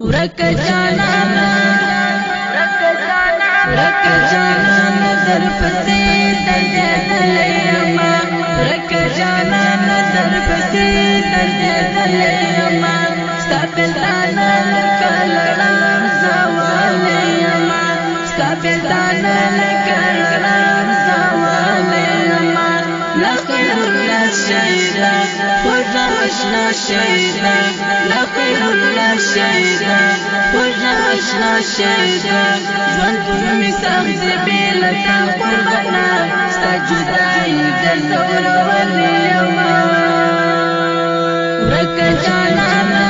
ورک جانانا در پسې دردېدلی یما ورک جانانا در پسې دردېدلی یما ستا بېلتانه لکه لړم زوالی یما ستا بېلتانه لکه لړم زوالی یما لا خیر الله شهیده خوږه اشنا شهیده لا خیر الله شهیده خوږه اشنا شهیده ژوندون مې سخت دی بې له تا قربانه ستا جدایي ګرځولې یما ورک جانانه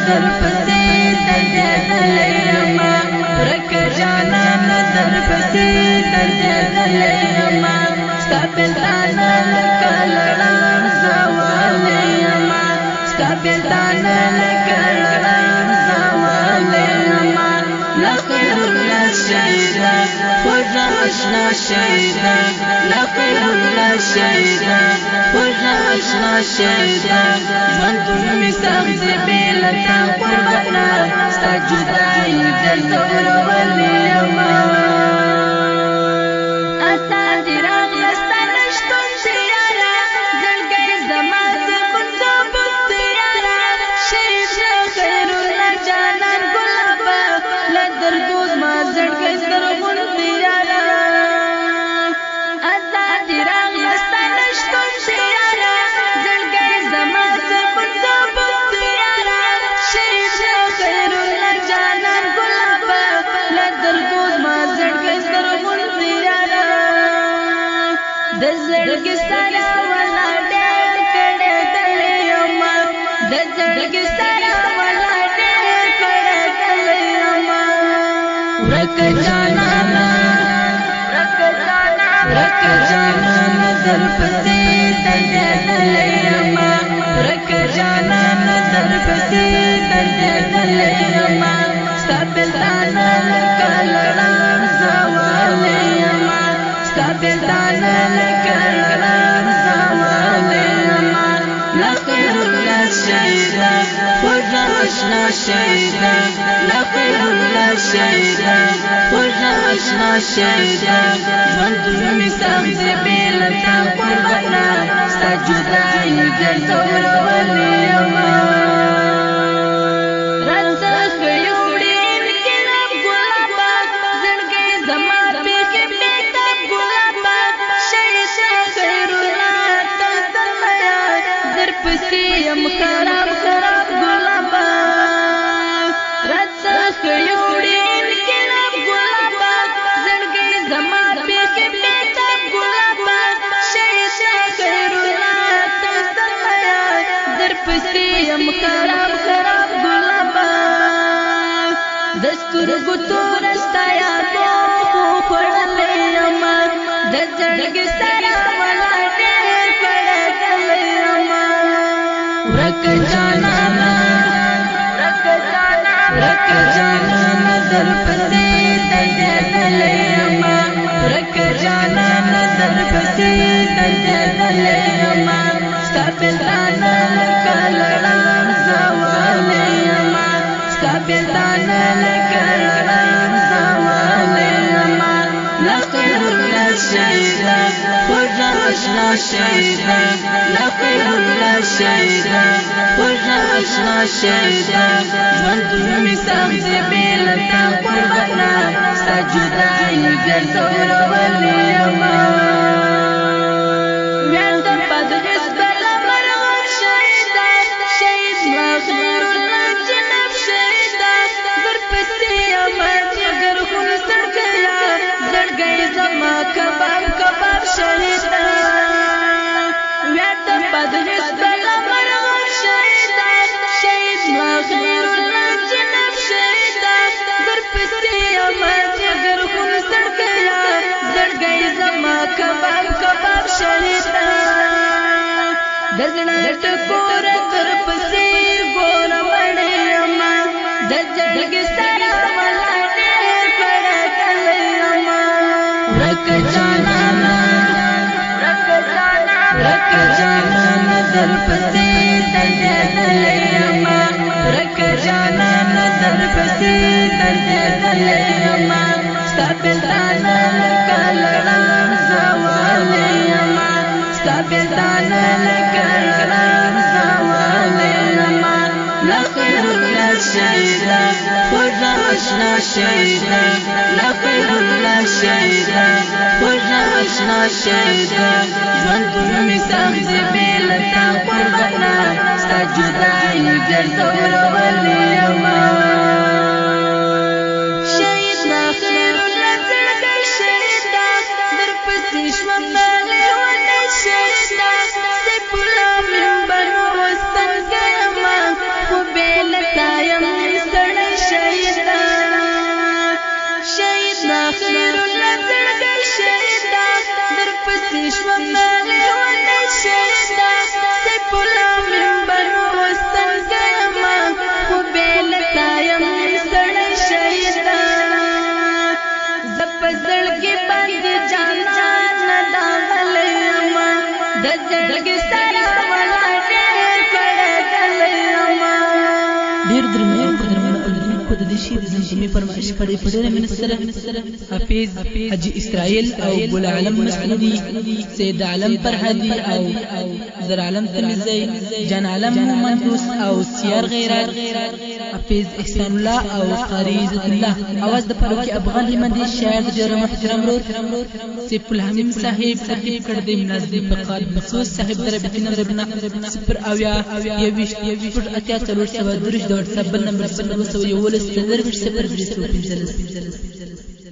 در پسې دردېدلی یما ورک جانانه در پسې دردېدلی یما ستا بېلتانه لکه لړم زوالی یما ستا بېلتانه لکه لړم زوالی یما لا خیر الله شهیده خوږه اشنا شهیده لا خیر الله شهیده خوږه اشنا شهیده ژوندون مې سخت دی بې له تا قربانه ستا جدایي ګرځولې یما د زړګي سره ولا ډېر کړه دلې یما د زړګي سره ولا ډېر کړه دلې یما ورک جانانا در پسې دردېدلی یما ورک جانانا در پسې دردېدلی یما ستا بېلتانه لکه لړم زوالی یما ستا بېلتانه لکه لړم زوالی یما لا خیر الله شهیده خوږه اشنا شهیده لا خیر الله شهیده خوږه اشنا شهیده ژوندون مې سخت دی بې له تا قربانه ستا جدایي ګرځولې یما یم خراب خراب ګلابا رڅخ یوړین کلاب ګلابا زړګي زما پیکه بیتاب ګلابا شیشه خیرونه تسمیا در پسې یم خراب خراب ګلابا دستور ګتور استایا کو خړلې یما د زړګي سره ولا ډېر کړه یما ورک جانانا در پسې دردېدلی یما ورک جانانا در پسې دردېدلی یما ستا بېلتانه لکه لړم زوالی یما ستا بېلتانه لکه لړم زوالی یما لا خیر الله شهیده خوږه اشنا شهیده لا خیر الله شهیده خوږه اشنا شهیده ژوندون مې سخت دی بې له تا قربانه ستا جدایي ګرځولې یما ویاړ د پادغس بله مرغه شهیده شهید ما خیر الله جناب شهیده در پسې یما مگر خون سړکیا زړګی زما کباب کباب شهیده ویاړ د پادغس بله مرغه شهیده شهید ما خیر الله جناب شهیده در پسې یما مگر خون سړکیا زړګی زما کباب کباب شهیده د زړه ټکور تر پسې ګوره وړې یما د زړګي سره ولا ډېر کړه دلې یما ورک جانانا در پسې دردېدلی اشنا شهیدا لا خیر الله شهیدا خوږه اشنا شهیدا ژوندون مې سخت دی بې له تا قربانه ستا جدایي ګرځولې یمه شهیدا خیر الله زړګی شهیدا درپسې شوم بلې ونه شهیدا سیف الله منبر وسترګی یمه خو بې له تا یم ستړی شهیدا شهیدا خیر الله زړګی شهیدا درپسې شوم بلې ونه شهیدا سیف الله منبر وسترګی یمه خو بې له تا یم ستړی شهیدا زه په زړګي باندې جانان داغلی یمه د زړګي سره ولا ډېر کړېدلی یمه ډېر درنو خو د دې شعر زمزمې فرمایش کړی په ډېره مینه سره حافظ حاجي اسرائیل او ګل عالم مسعودي سید عالم فرهادي او زر عالم تلميذي جان عالم منفوس او سیار غیرت حافظ احسان الله او قاری عزت الله اواز د فاروق افغان هلمندي شاعر د ډېر محترم رور سیف الحمیم صاحب ترتیب کړ د مناسب فقط مخصوص صاحب دربتی نمبر 0 اویا 21 اتیا 4 درش د واتساپ نمبر 0 0 0 0 0 0